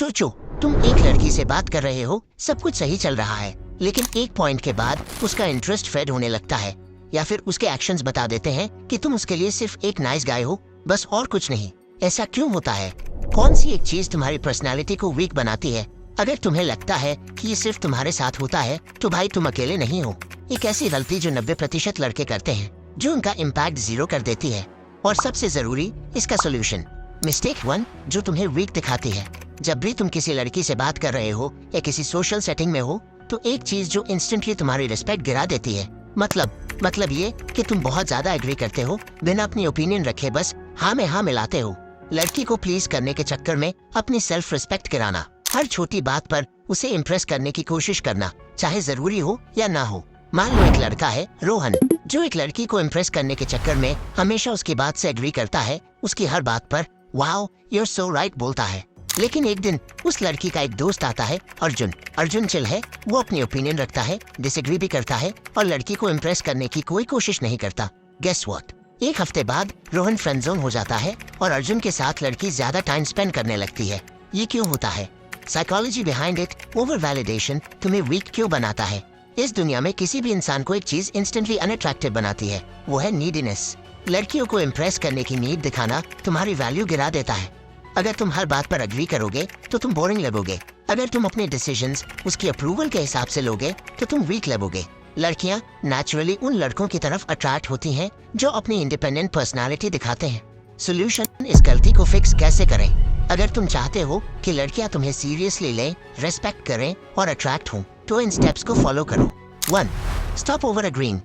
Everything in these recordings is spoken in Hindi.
सोचो, तुम एक लड़की से बात कर रहे हो, सब कुछ सही चल रहा है, लेकिन एक पॉइंट के बाद उसका इंटरेस्ट फेड होने लगता है, या फिर उसके एक्शंस बता देते हैं कि तुम उसके लिए सिर्फ एक नाइस गाय हो, बस और कुछ नहीं। ऐसा क्यों होता है? कौन सी एक चीज तुम्हारी पर्सनालिटी को वीक बनाती है? अगर तुम्हें लगता है कि ये सिर्फ तुम्हारे साथ होता है, तो भाई तुम अकेले नहीं हो। एक ऐसी गलती जो 90% लड़के करते हैं, जो उनका इम्पैक्ट 0 कर देती है। और सबसे जरूरी, इसका सोल्यूशन। मिस्टेक 1 जो तुम्हें वीक दिखाती है। जब भी तुम किसी लड़की से बात कर रहे हो या किसी सोशल सेटिंग में हो, तो एक चीज जो इंस्टेंटली तुम्हारी रिस्पेक्ट गिरा देती है। मतलब ये कि तुम बहुत ज्यादा एग्री करते हो, बिना अपनी ओपिनियन रखे बस हाँ में हाँ मिलाते हो। लड़की को प्लीज करने के चक्कर में अपनी सेल्फ रिस्पेक्ट गिराना, हर छोटी बात पर उसे इम्प्रेस करने की कोशिश करना, चाहे जरूरी हो या ना हो। मान लो एक लड़का है रोहन, जो एक लड़की को इम्प्रेस करने के चक्कर में हमेशा उसकी बात से एग्री करता है, उसकी हर बात पर वाओ यूर सो राइट बोलता है। लेकिन एक दिन उस लड़की का एक दोस्त आता है, अर्जुन चिल है, वो अपनी ओपिनियन रखता है, डिसएग्री भी करता है और लड़की को इम्प्रेस करने की कोई कोशिश नहीं करता। Guess what? एक हफ्ते बाद रोहन फ्रेंड जोन हो जाता है और अर्जुन के साथ लड़की ज्यादा टाइम स्पेंड करने लगती है। ये क्यों होता है? Psychology behind it, over validation तुम्हें वीक क्यों बनाता है? इस दुनिया में किसी भी इंसान को एक चीज इंस्टेंटली अनअट्रैक्टिव बनाती है, वो है नीडीनेस। लड़कियों को इम्प्रेस करने की नीड दिखाना तुम्हारी वैल्यू गिरा देता है। अगर तुम हर बात पर अग्री करोगे तो तुम बोरिंग लगोगे। अगर तुम अपने डिसीजंस उसकी अप्रूवल के हिसाब से लोगे तो तुम वीक लगोगे। लड़कियां नेचुरली उन लड़कों की तरफ अट्रैक्ट होती हैं जो अपनी इंडिपेंडेंट पर्सनालिटी दिखाते हैं। सोल्यूशन, इस गलती को फिक्स कैसे करें? अगर तुम चाहते हो कि लड़कियां तुम्हें सीरियसली लें, रेस्पेक्ट करें और अट्रैक्ट हों, तो इन स्टेप्स को फॉलो करो। 1. Stop over agreeing.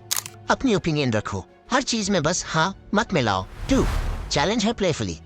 अपनी ओपिनियन रखो, हर चीज में बस हाँ मत मिलाओ। 2. चैलेंज है प्लेफुली।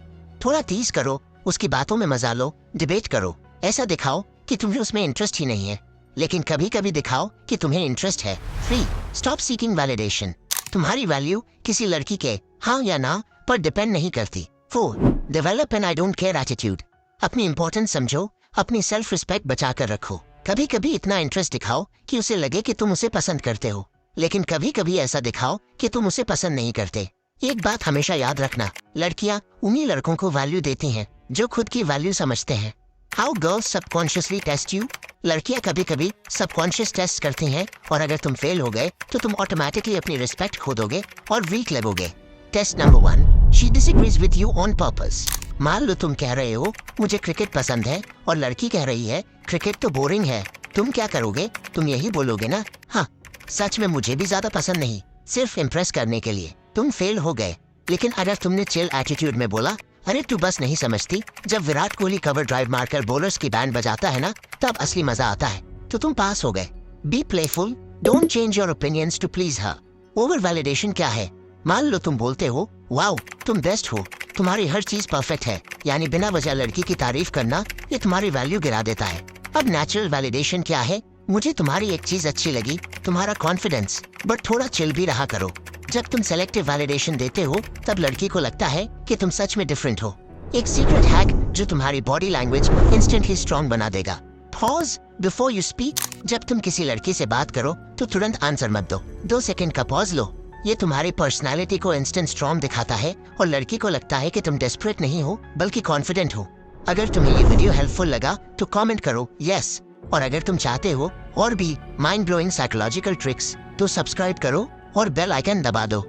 थोड़ा टीज करो, उसकी बातों में मजा लो, डिबेट करो। ऐसा दिखाओ कि तुम्हें उसमें इंटरेस्ट ही नहीं है, लेकिन कभी कभी दिखाओ कि तुम्हें इंटरेस्ट है। 3. Stop seeking validation. तुम्हारी वैल्यू किसी लड़की के हाँ या ना पर डिपेंड नहीं करती। 4. Develop an I don't care attitude. अपनी इंपॉर्टेंस समझो, अपनी सेल्फ रिस्पेक्ट बचा कर रखो। कभी कभी इतना इंटरेस्ट दिखाओ कि उसे लगे कि तुम उसे पसंद करते हो, लेकिन कभी कभी ऐसा दिखाओ कि तुम उसे पसंद नहीं करते। एक बात हमेशा याद रखना, लड़कियां उन्हीं लड़कों को वैल्यू देती हैं जो खुद की वैल्यू समझते हैं। How girls subconsciously test you. लड़कियां कभी कभी सबकॉन्शियस टेस्ट करती हैं, और अगर तुम फेल हो गए तो तुम ऑटोमेटिकली अपनी रिस्पेक्ट खो दोगे और वीक लगोगे। Test number 1, she disagrees with you on purpose. मान लो तुम कह रहे हो मुझे क्रिकेट पसंद है और लड़की कह रही है क्रिकेट तो बोरिंग है। तुम क्या करोगे? तुम यही बोलोगे ना, हाँ सच में मुझे भी ज्यादा पसंद नहीं, सिर्फ इम्प्रेस करने के लिए। तुम फेल हो गए। लेकिन अगर तुमने चिल एटीट्यूड में बोला, अरे तू बस नहीं समझती, जब विराट कोहली कवर ड्राइव मारकर बॉलर्स की बैंड बजाता है ना, तब असली मजा आता है, तो तुम पास हो गए। Be playful, don't change your opinions to please her. Over validation क्या है? मान लो तुम बोलते हो वाओ तुम बेस्ट हो, तुम्हारी हर चीज परफेक्ट है, यानी बिना वजह लड़की की तारीफ करना, ये तुम्हारी वैल्यू गिरा देता है। अब नेचुरल वैलिडेशन क्या है? मुझे तुम्हारी एक चीज अच्छी लगी, तुम्हारा कॉन्फिडेंस, बट थोड़ा चिल भी रहा करो। जब तुम सेलेक्टिव वैलिडेशन देते हो, तब लड़की को लगता है कि तुम सच में डिफरेंट हो। एक सीक्रेट हैक जो तुम्हारी बॉडी लैंग्वेज इंस्टेंटली स्ट्रॉन्ग बना देगा। Pause before you speak. जब तुम किसी लड़की से बात करो तो तुरंत आंसर मत दो, 2 सेकंड का पॉज लो। ये तुम्हारी पर्सनालिटी को इंस्टेंट स्ट्रॉन्ग दिखाता है और लड़की को लगता है कि तुम डेस्परेट नहीं हो बल्कि कॉन्फिडेंट हो। अगर तुम्हें ये वीडियो हेल्पफुल लगा तो कमेंट करो यस, और अगर तुम चाहते हो और भी माइंड ब्लोइंग साइकोलॉजिकल ट्रिक्स तो सब्सक्राइब करो और बेल आइकन दबा दो।